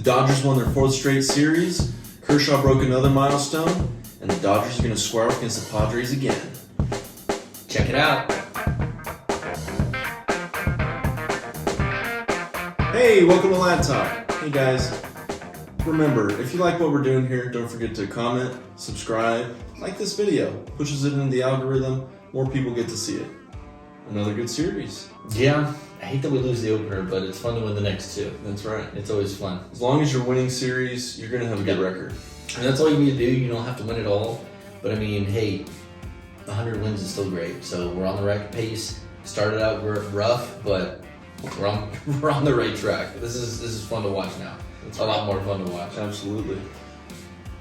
Dodgers won their fourth straight series. Kershaw broke another milestone, and the Dodgers are going to square off against the Padres again. Check it out. Hey, welcome to Lad Talk. Hey guys, remember, if you like what we're doing here, don't forget to comment, subscribe, like this video. Pushes it into the algorithm, more people get to see it. Another good series. Yeah, I hate that we lose the opener, but it's fun to win the next two. That's right. It's always fun. As long as you're winning series, you're going to have a good record. And that's all you need to do. You don't have to win it all. But I mean, hey, 100 wins is still great. So we're on the right pace. Started out rough, but we're on the right track. This is fun to watch now. It's a lot more fun to watch. Absolutely.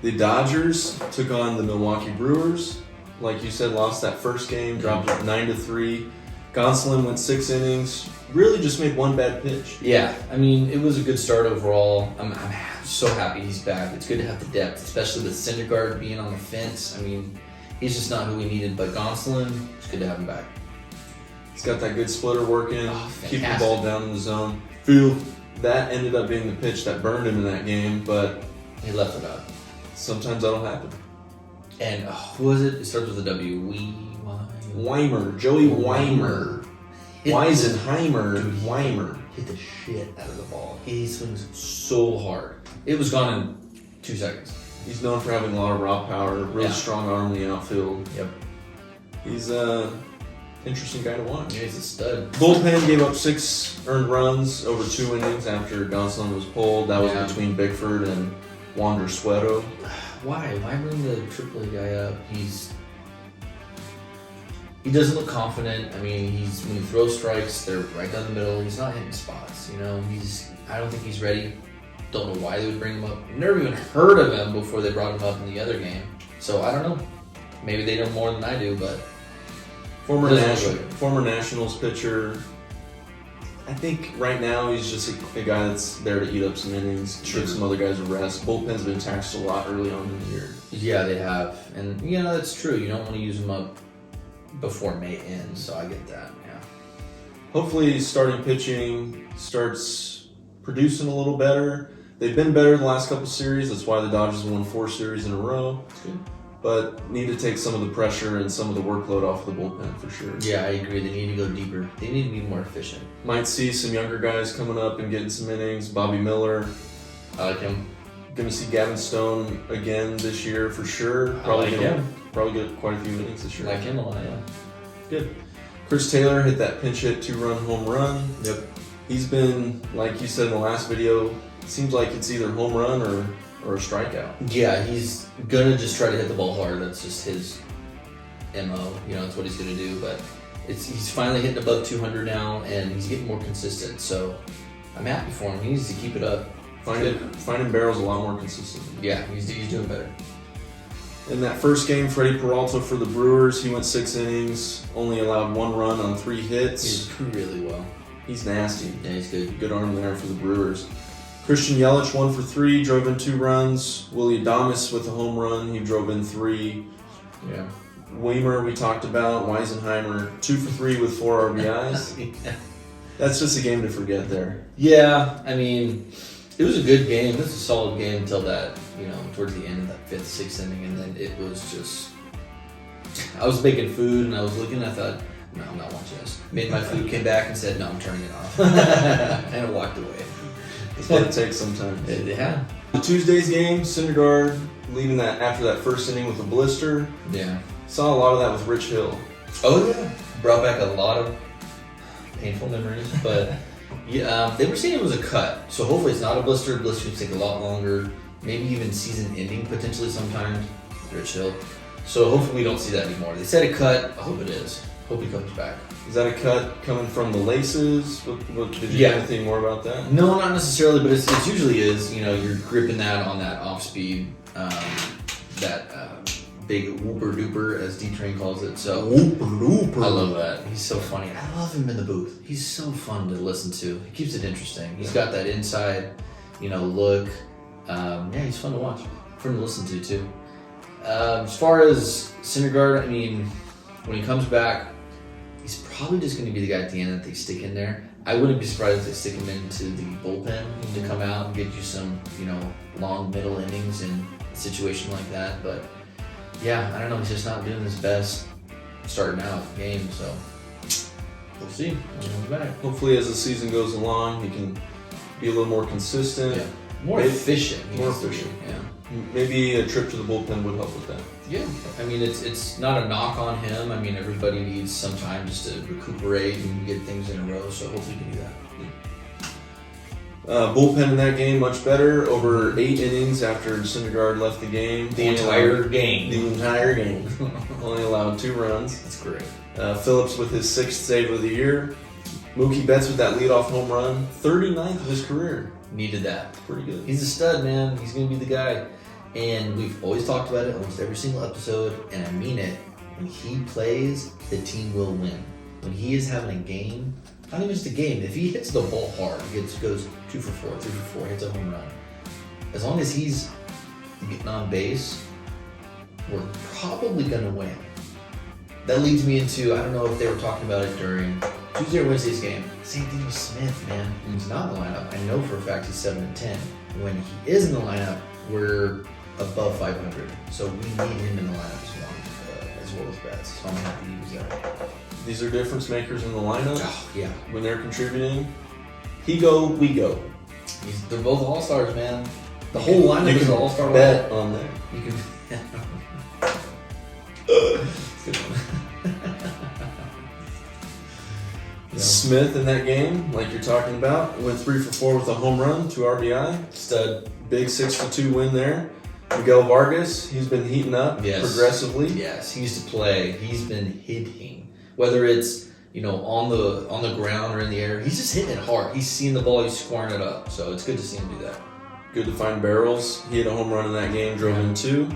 The Dodgers took on the Milwaukee Brewers. Like you said, lost that first game, dropped it 9-3. Gonsolin went 6 innings, really just made one bad pitch. Yeah, I mean, it was a good start overall. I'm so happy he's back. It's good to have the depth, especially with Syndergaard being on the fence. I mean, he's just not who we needed, but Gonsolin, it's good to have him back. He's got that good splitter working, keep the ball down in the zone. That ended up being the pitch that burned him in that game, but he left it up. Sometimes that'll happen. And who was it? It starts with a W. Weimer. Joey Weimer. Weisenheimer. Weimer. Hit the shit out of the ball. He swings so hard. It was gone in 2 seconds. He's known for having a lot of raw power, really strong arm in the outfield. Yep. He's a interesting guy to watch. Yeah, he's a stud. Bullpen gave up 6 earned runs over 2 innings after Gonsolin was pulled. That was between Bickford and Wander Suero. Why? Why bring the AAA guy up? He doesn't look confident. I mean, when he throws strikes, they're right down the middle. He's not hitting spots. You know, I don't think he's ready. Don't know why they would bring him up. Never even heard of him before they brought him up in the other game. So I don't know. Maybe they know more than I do, but former Nationals pitcher. I think right now he's just a guy that's there to eat up some innings, give some other guys a rest. Bullpen's been taxed a lot early on in the year. Yeah, they have. And, that's true. You don't want to use them up before May ends, so I get that, yeah. Hopefully starting pitching starts producing a little better. They've been better the last couple series. That's why the Dodgers won 4 series in a row. That's good. But need to take some of the pressure and some of the workload off the bullpen for sure. Yeah, I agree. They need to go deeper. They need to be more efficient. Might see some younger guys coming up and getting some innings. Bobby Miller. I like him. Going to see Gavin Stone again this year for sure. Probably get quite a few innings this year. I like him a lot, yeah. Good. Chris Taylor hit that pinch hit 2-run home run. Yep. He's been, like you said in the last video, it seems like it's either home run or a strikeout. Yeah, he's gonna just try to hit the ball hard. That's just his MO. That's what he's gonna do. But he's finally hitting above 200 now, and he's getting more consistent. So I'm happy for him. He needs to keep it up. Finding barrels a lot more consistent. Yeah, he's doing better. In that first game, Freddie Peralta for the Brewers, he went 6 innings, only allowed 1 run on 3 hits. He did really well. He's nasty. Yeah, he's good. Good arm there for the Brewers. Christian Yelich 1 for 3, drove in 2 runs. Willie Adames with a home run, he drove in 3. Yeah. Weimer we talked about. Weisenheimer 2 for 3 with 4 RBIs. Yeah. That's just a game to forget there. Yeah, I mean, it was a good game. It was a solid game until that, towards the end of that 5th, 6th inning, and then it was just. I was making food and I was looking. I thought, no, I'm not watching this. Made my food, came back and said, no, I'm turning it off, and I walked away. That's what it takes sometimes. Yeah. The Tuesday's game, Syndergaard leaving that after that first inning with a blister. Yeah. Saw a lot of that with Rich Hill. Oh yeah. Brought back a lot of painful memories, but yeah, they were saying it was a cut, so hopefully it's not a blister. Blisters take a lot longer, maybe even season ending potentially sometimes. Rich Hill. So hopefully we don't see that anymore. They said a cut. I hope it is. Hope he comes back. Is that a cut coming from the laces? Did you hear anything more about that? No, not necessarily, but it usually is. You're gripping that on that off speed, big whooper duper, as D-Train calls it. So whooper duper. I love that. He's so funny. I love him in the booth. He's so fun to listen to. He keeps it interesting. He's got that inside, look. He's fun to watch. Fun to listen to too. As far as Syndergaard, I mean, when he comes back, he's probably just going to be the guy at the end that they stick in there. I wouldn't be surprised if they stick him into the bullpen to come out and get you some, long middle innings in a situation like that. But yeah, I don't know. He's just not doing his best starting out the game, so we'll see. Hopefully, as the season goes along, he can be a little more consistent. Yeah. More efficient. More efficient. Yeah. Maybe a trip to the bullpen would help with that. Yeah. I mean, it's not a knock on him. I mean, everybody needs some time just to recuperate and get things in a row, so hopefully he can do that. Bullpen in that game, much better. Over 8 innings after Syndergaard left the game. The entire game. Only allowed 2 runs. That's great. Phillips with his 6th save of the year. Mookie Betts with that leadoff home run. 39th of his career. Needed that. Pretty good. He's a stud, man. He's going to be the guy. And we've always talked about it almost every single episode, and I mean it. When he plays, the team will win. When he is having a game, not even just a game, if he hits the ball hard, goes 2 for 4, 3 for 4, hits a home run. As long as he's getting on base, we're probably going to win. That leads me into, I don't know if they were talking about it during Tuesday or Wednesday's game. Same thing with Smith, man. When he's not in the lineup, I know for a fact he's 7-10. When he is in the lineup, we're above 500. So we need him in the lineup as well as Betts. So I'm happy to use that. These are difference makers in the lineup. Oh, yeah. When they're contributing, he go, we go. They're both all-stars, man. The whole lineup is an all-star bet on there. You can good one. Smith in that game, like you're talking about, went 3 for 4 with a home run, 2 RBI. Stud. Big 6-2 win there. Miguel Vargas, he's been heating up progressively. Yes, he used to play. He's been hitting. Whether it's on the ground or in the air, he's just hitting it hard. He's seeing the ball, he's squaring it up. So it's good to see him do that. Good to find barrels. He hit a home run in that game, drove in 2.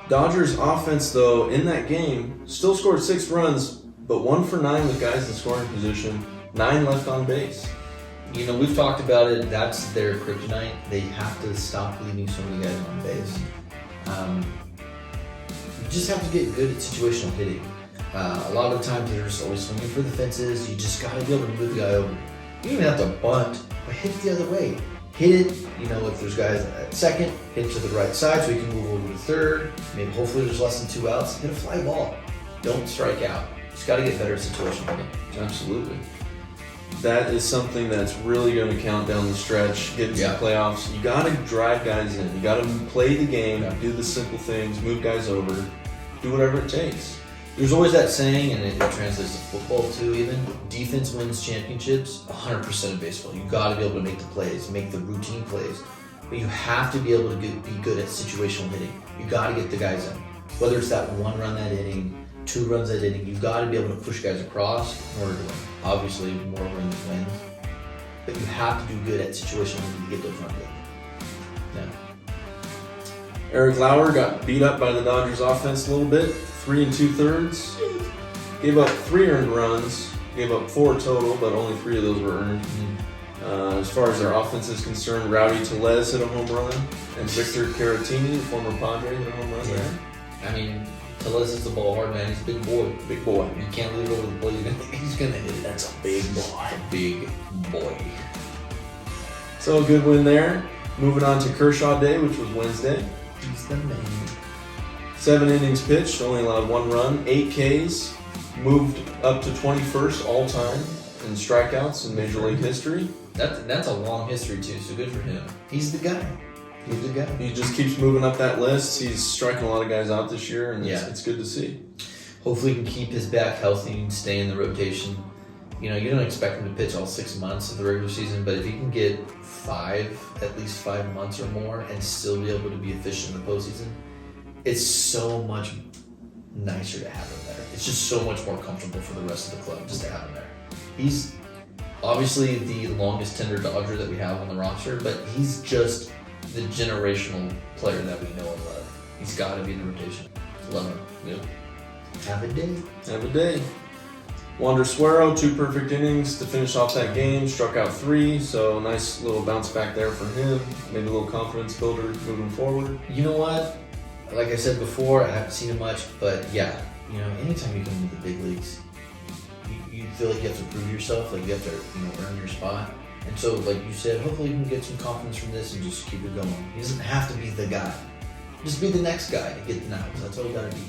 Dodgers offense, though, in that game, still scored 6 runs, but 1 for 9 with guys in scoring position, 9 left on base. We've talked about it. That's their kryptonite. They have to stop leaving so many guys on base. You just have to get good at situational hitting. A lot of times they're just always swinging for the fences. You just got to be able to move the guy over. You don't even have to bunt, but hit it the other way. Hit it, if there's guys at second, hit it to the right side so he can move over to third. Maybe hopefully there's less than 2 outs. Hit a fly ball. Don't strike out. Just got to get better at situational hitting. Absolutely. That is something that's really going to count down the stretch, get into the playoffs. You got to drive guys in. You got to play the game, do the simple things, move guys over, do whatever it takes. There's always that saying, and it translates to football too even, defense wins championships 100% of baseball. You got to be able to make the plays, make the routine plays. But you have to be able to be good at situational hitting. You got to get the guys in. Whether it's that 1 run that inning, 2 runs that inning, you've got to be able to push guys across in order to win. Obviously, more wins wins. But you have to do good at situational hitting to get those runs in. Yeah. Eric Lauer got beat up by the Dodgers offense a little bit. 3 2/3. Gave up 3 earned runs. Gave up 4 total, but only 3 of those were earned. As far as their offense is concerned, Rowdy Tellez hit a home run, and Victor Caratini, the former Padre, hit a home run there. I mean, Tellez hits the ball hard, man. He's a big boy. Big boy. You can't leave it over the plate. He's gonna hit it. That's a big boy. Big boy. So a good win there. Moving on to Kershaw Day, which was Wednesday. He's the man. 7 innings pitched, only allowed 1 run, 8 Ks, moved up to 21st all time in strikeouts in Major League history. That's a long history too, so good for him. He's the guy. He just keeps moving up that list. He's striking a lot of guys out this year, and it's good to see. Hopefully he can keep his back healthy and stay in the rotation. You don't expect him to pitch all 6 months of the regular season, but if he can get at least 5 months or more and still be able to be efficient in the postseason, it's so much nicer to have him there. It's just so much more comfortable for the rest of the club just to have him there. He's obviously the longest tender Dodger that we have on the roster, but he's just the generational player that we know and love. He's got to be in the rotation. Love him. Yep. Have a day. Have a day. Wander Suero, 2 perfect innings to finish off that game. Struck out 3, so nice little bounce back there for him. Maybe a little confidence builder moving forward. You know what? Like I said before, I haven't seen him much, but yeah, anytime you come into the big leagues, you feel like you have to prove yourself, like you have to earn your spot. And so, like you said, hopefully you can get some confidence from this and just keep it going. He doesn't have to be the guy. Just be the next guy to get the knocks. That's all you gotta be.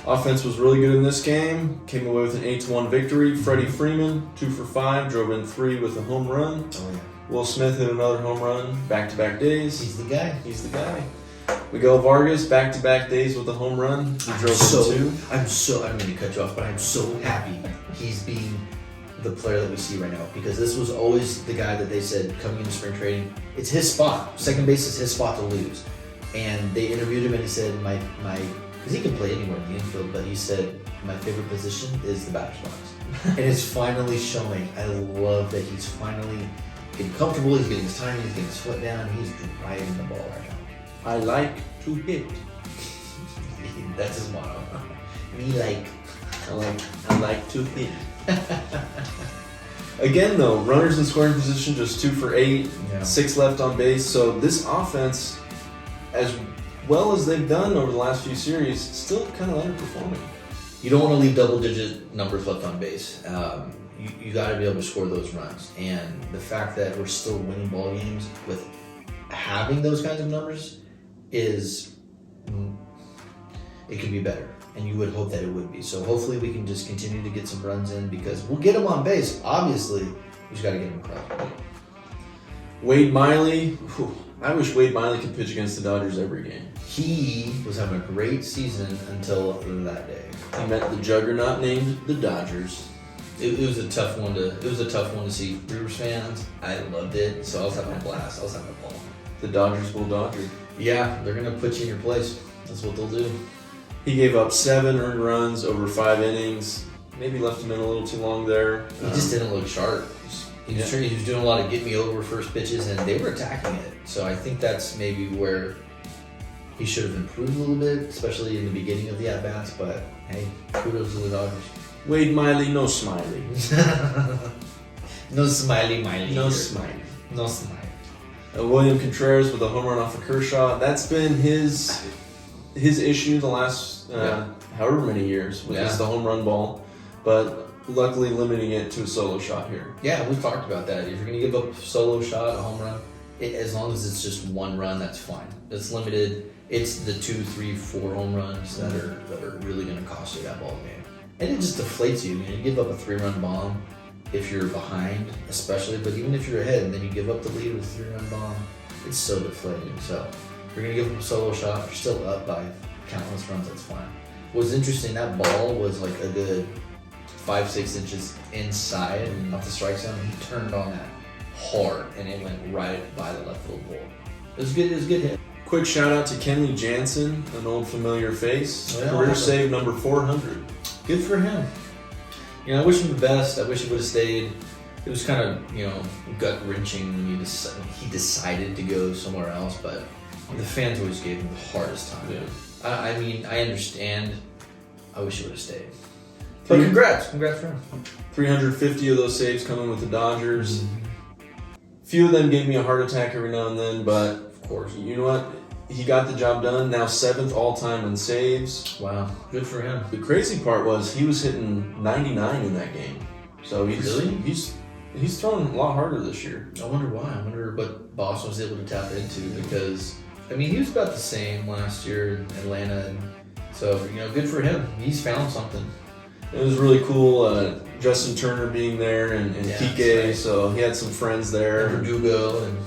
Offense was really good in this game. Came away with an 8-1 victory. Freddie Freeman, 2 for 5, drove in 3 with a home run. Oh yeah. Will Smith hit another home run, back-to-back days. He's the guy. He's the guy. Miguel Vargas, back-to-back days with a home run. He drove in 2. I don't mean to cut you off, but I'm so happy he's being the player that we see right now, because this was always the guy that they said coming into spring training, it's his spot. Second base is his spot to lose. And they interviewed him and he said, because he can play anywhere in the infield, but he said, my favorite position is the batter's box. And it's finally showing. I love that he's finally getting comfortable, he's getting his timing, he's getting his foot down, he's driving the ball right now. I like to hit. That's his motto. I like to hit. Again, though, runners in scoring position, just 2 for 8, 6 left on base. So this offense, as well as they've done over the last few series, still kind of underperforming. You don't want to leave double-digit numbers left on base. You got to be able to score those runs. And the fact that we're still winning ball games with having those kinds of numbers is, it could be better. And you would hope that it would be. So hopefully we can just continue to get some runs in, because we'll get them on base. Obviously, we just got to get them across. Wade Miley. I wish Wade Miley could pitch against the Dodgers every game. He was having a great season until that day. He met the juggernaut named the Dodgers. It was a tough one to see. Brewers fans, I loved it. So I was having a blast. I was having a ball. The Dodgers will Dodger. Yeah, they're gonna put you in your place. That's what they'll do. He gave up 7 earned runs over 5 innings. Maybe left him in a little too long there. He just didn't look sharp. He was doing a lot of get me over first pitches, and they were attacking it. So I think that's maybe where he should have improved a little bit, especially in the beginning of the at-bats. But hey, kudos to the Dodgers. Wade Miley, no smiley. No smiley, Miley. No either. smiley. No smiley. William Contreras with a home run off of Kershaw. That's been his issue the last however many years with just the home run ball. But luckily limiting it to a solo shot here. Yeah, we've talked about that. If you're going to give up a solo shot, a home run, as long as it's just one run, that's fine. It's limited. It's the 2, 3, 4 home runs that are really going to cost you that ball game. And it just deflates you. You give up a 3-run bomb if you're behind, especially, but even if you're ahead and then you give up the lead with a 3-run bomb, it's so deflating. So if you're going to give up a solo shot, if you're still up by countless runs, that's fine. What's interesting, that ball was like a good 5-6 inches inside and off the strike zone. He turned on that hard and it went right by the left field wall. It was good. It was a good hit. Quick shout out to Kenley Jansen, an old familiar face. Career save number 400. Good for him. I wish him the best. I wish he would have stayed. It was kind of, gut wrenching when he decided to go somewhere else, but the fans always gave him the hardest time. Yeah. I mean, I understand. I wish he would have stayed. But congrats for him. 350 of those saves coming with the Dodgers. Few of them gave me a heart attack every now and then, but Of course. you know what? He got the job done. Now 7th all-time in saves. Wow. Good for him. The crazy part was he was hitting 99 in that game. So he's throwing a lot harder this year. I wonder why. I wonder what Boston was able to tap into, because, I mean, he was about the same last year in Atlanta. And so, good for him. He's found something. It was really cool. Justin Turner being there and Kike, right. So he had some friends there. And Verdugo. And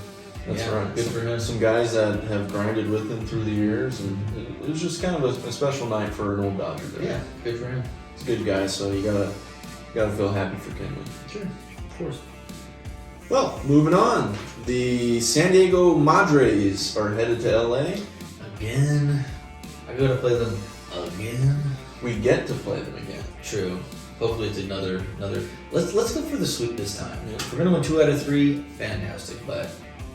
that's right. Good for him. Some guys that have grinded with him through the years, and it was just kind of a special night for an old Dodger there. Yeah, good for him. He's a good guy, so you gotta feel happy for Kenley. Sure, of course. Well, moving on. The San Diego Padres are headed to LA. Again. I gotta play them again. We get to play them again. True. Hopefully it's another. Let's go for the sweep this time. If we're gonna win 2 out of 3, fantastic. But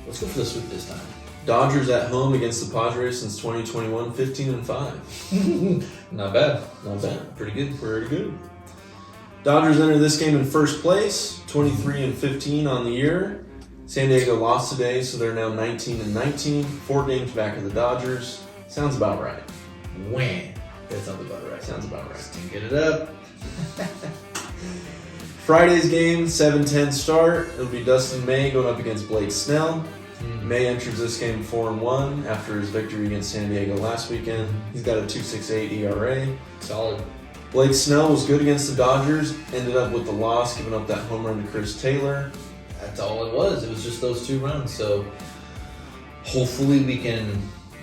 let's go for the sweep this time. Dodgers at home against the Padres since 2021, 15-5. Not bad. Not bad. Pretty good. Pretty good. Dodgers enter this game in first place, 23-15 on the year. San Diego lost today, so they're now 19-19, 4 games back of the Dodgers. Sounds about right. Wham. That sounds about right. Sounds about right. Can get it up. Friday's game, 7:10 start. It'll be Dustin May going up against Blake Snell. May enters this game 4-1 after his victory against San Diego last weekend. He's got a 2.68 ERA. Solid. Blake Snell was good against the Dodgers, ended up with the loss, giving up that home run to Chris Taylor. That's all it was. It was just those 2 runs. So hopefully we can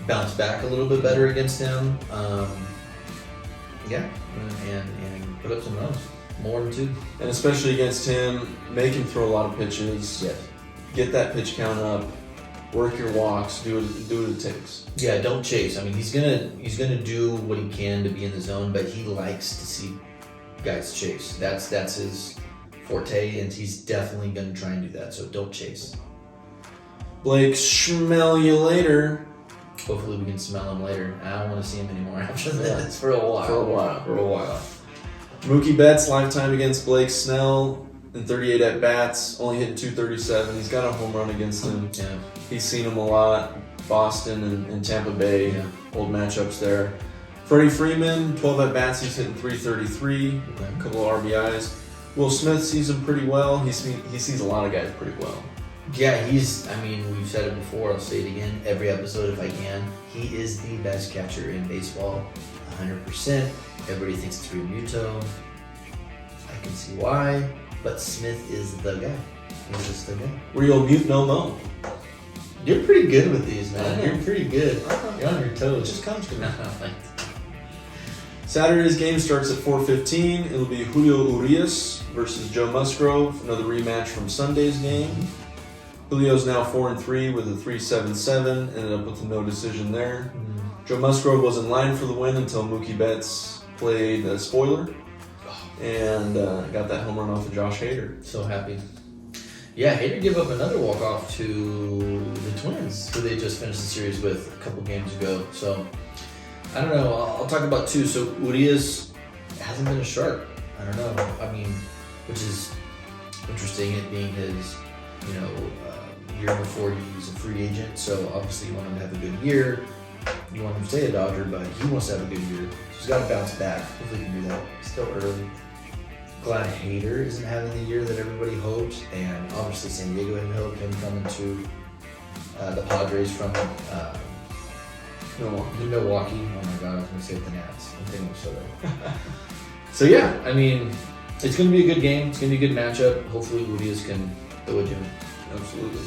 bounce back a little bit better against him. And put up some runs. More than 2. And especially against him, make him throw a lot of pitches. Yes. Get that pitch count up. Work your walks. Do what it takes. Yeah, don't chase. I mean, he's gonna do what he can to be in the zone, but he likes to see guys chase. That's his forte, and he's definitely gonna try and do that. So don't chase. Blake, smell you later. Hopefully, we can smell him later. I don't want to see him anymore after this for a while. Mookie Betts lifetime against Blake Snell in 38 at bats, only hit 237. He's got a home run against him. Yeah. He's seen him a lot. Boston and Tampa Bay, Yeah. old matchups there. Freddie Freeman, 12 at bats, he's hitting 333, a couple of RBIs. Will Smith sees him pretty well. He sees a lot of guys pretty well. Yeah, we've said it before, I'll say it again, every episode if I can. He is the best catcher in baseball, 100%. Everybody thinks it's Realmuto. I can see why, but Smith is the guy. He's just the guy. Real mute no mo. You're pretty good with these, man. I know. You're pretty good. You're on your It toes. just comes to me. No. Saturday's game starts at 4:15. It'll be Julio Urias versus Joe Musgrove, another rematch from Sunday's game. Julio's now 4-3 with a 3.77, ended up with a no decision there. Joe Musgrove was in line for the win until Mookie Betts played a spoiler and got that home run off of Josh Hader. So happy. Yeah, Hader gave up another walk-off to the Twins, who they just finished the series with a couple games ago. So, I don't know. I'll talk about 2. So, Urias hasn't been a shark. I don't know. I mean, which is interesting, it being his, year before he was a free agent. So, obviously, you want him to have a good year. You want him to stay a Dodger, but he wants to have a good year. So, he's got to bounce back. Hopefully, he can do that. Still early. Glad Hader isn't having the year that everybody hoped, and obviously San Diego had hoped him coming to the Padres from Milwaukee. Oh my God, I was going to say the Nats. I'm thinking of Soto. So yeah, I mean, it's going to be a good game. It's going to be a good matchup. Hopefully, Urias can do it. Absolutely.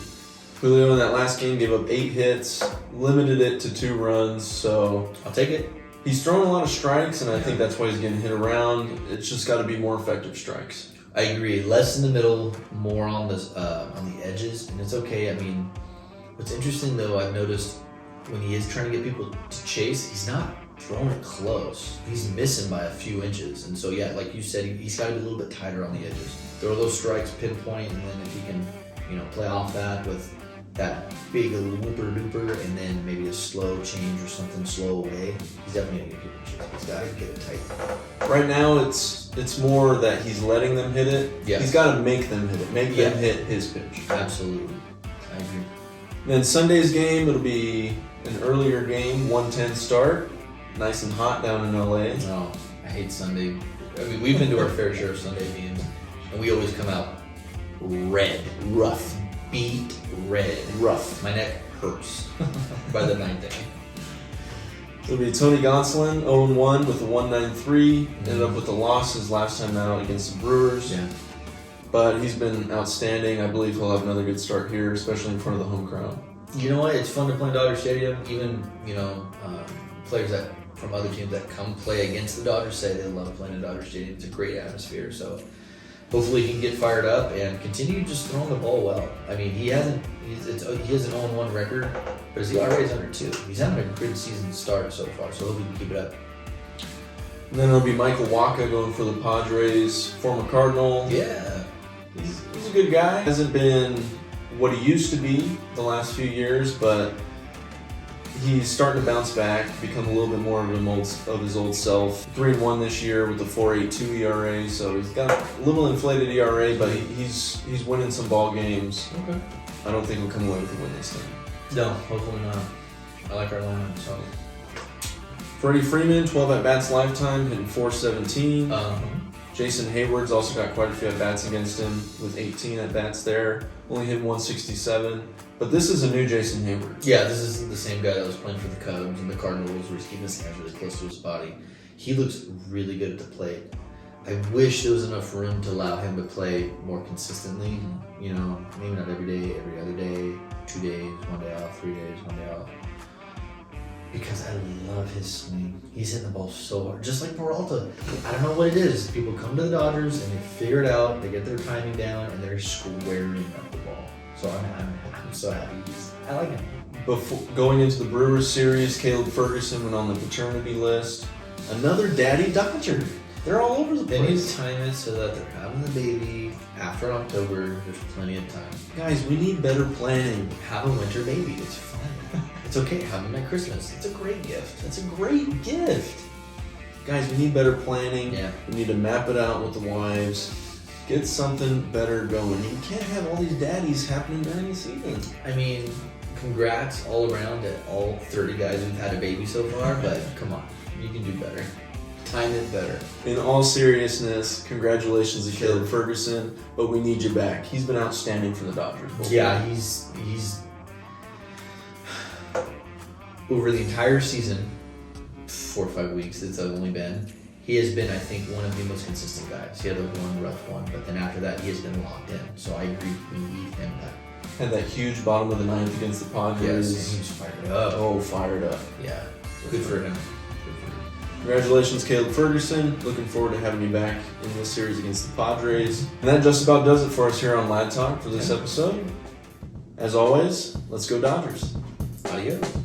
Julio in that last game gave up 8 hits, limited it to 2 runs, so I'll take it. he's throwing a lot of strikes, and I think that's why he's getting hit around. It's just got to be more effective strikes. I agree. Less in the middle, more on the edges, and it's okay. I mean, what's interesting though, I've noticed when he is trying to get people to chase, he's not throwing it close. He's missing by a few inches, and so yeah, like you said, he's got to be a little bit tighter on the edges. Throw those strikes, pinpoint, and then if he can, play off that with that big whooper duper, and then maybe a slow change or something slow away, he's definitely gonna get people to chase. He's got to get it tight. Right now, it's more that he's letting them hit it. Yeah. He's got to make them hit it. Make them hit his pitch. Absolutely, I agree. Then Sunday's game, it'll be an earlier game, 1:10 start. Nice and hot down in LA. No, I hate Sunday. I mean, we've been to our fair share of Sunday games, and we always come out red, rough, beat red, rough. My neck hurts by the 9th inning. It'll be Tony Gonsolin, 0-1 with a 1.93. Ended up with the losses last time out against the Brewers. Yeah. But he's been outstanding. I believe he'll have another good start here, especially in front of the home crowd. You know what? It's fun to play in Dodger Stadium. Even, players that from other teams that come play against the Dodgers say they love playing in Dodger Stadium. It's a great atmosphere. So hopefully he can get fired up and continue just throwing the ball well. I mean, he has an 0-1 record, but his ERA is under 2. He's having a good season start so far, so hopefully he can keep it up. And then it'll be Michael Wacha going for the Padres, former Cardinal. Yeah. He's a good guy. Hasn't been what he used to be the last few years, but he's starting to bounce back, become a little bit more of his old self. 3-1 this year with the 4.82 ERA, so he's got a little inflated ERA, but he's winning some ball games. Okay. I don't think he'll come away with a win this time. No, hopefully not. I like our lineup, so. Freddie Freeman, 12 at-bats lifetime, hitting .417. Jason Hayward's also got quite a few at-bats against him with 18 at-bats there. Only hit 167. But this is a new Jason Hayward. Yeah, this is the same guy that was playing for the Cubs and the Cardinals, where he's keeping his hands really close to his body. He looks really good at the plate. I wish there was enough room to allow him to play more consistently. You know, maybe not every day, every other day, 2 days, 1 day off, 3 days, 1 day off. Because I love his swing. He's hitting the ball so hard. Just like Peralta. I don't know what it is. People come to the Dodgers and they figure it out, they get their timing down, and they're squaring up the ball. So I'm so happy. I like him. Before going into the Brewers series, Caleb Ferguson went on the paternity list. Another daddy Dodger. They're all over the place. They need to time it so that they're having the baby after October. There's plenty of time. Guys, we need better planning. Have a winter baby. It's fine. It's okay. Have them at Christmas. It's a great gift. That's a great gift. Guys, we need better planning. Yeah. We need to map it out with the wives. Get something better going. You can't have all these daddies happening during the season. I mean, congrats all around to all 30 guys who've had a baby so far, but come on. You can do better. Time it better. In all seriousness, congratulations to Caleb Ferguson, but we need you back. He's been outstanding for the Dodgers. Yeah, he's over the entire season, 4 or 5 weeks it's only been, he has been, I think, one of the most consistent guys. He had a one rough one, but then after that he has been locked in. So I agree, we need him back. Had that huge bottom of the ninth against the Padres. Yes, he's fired up. Oh, fired up. Yeah, good for him. Congratulations, Caleb Ferguson. Looking forward to having you back in this series against the Padres. And that just about does it for us here on Lad Talk for this episode. As always, let's go Dodgers. Adios.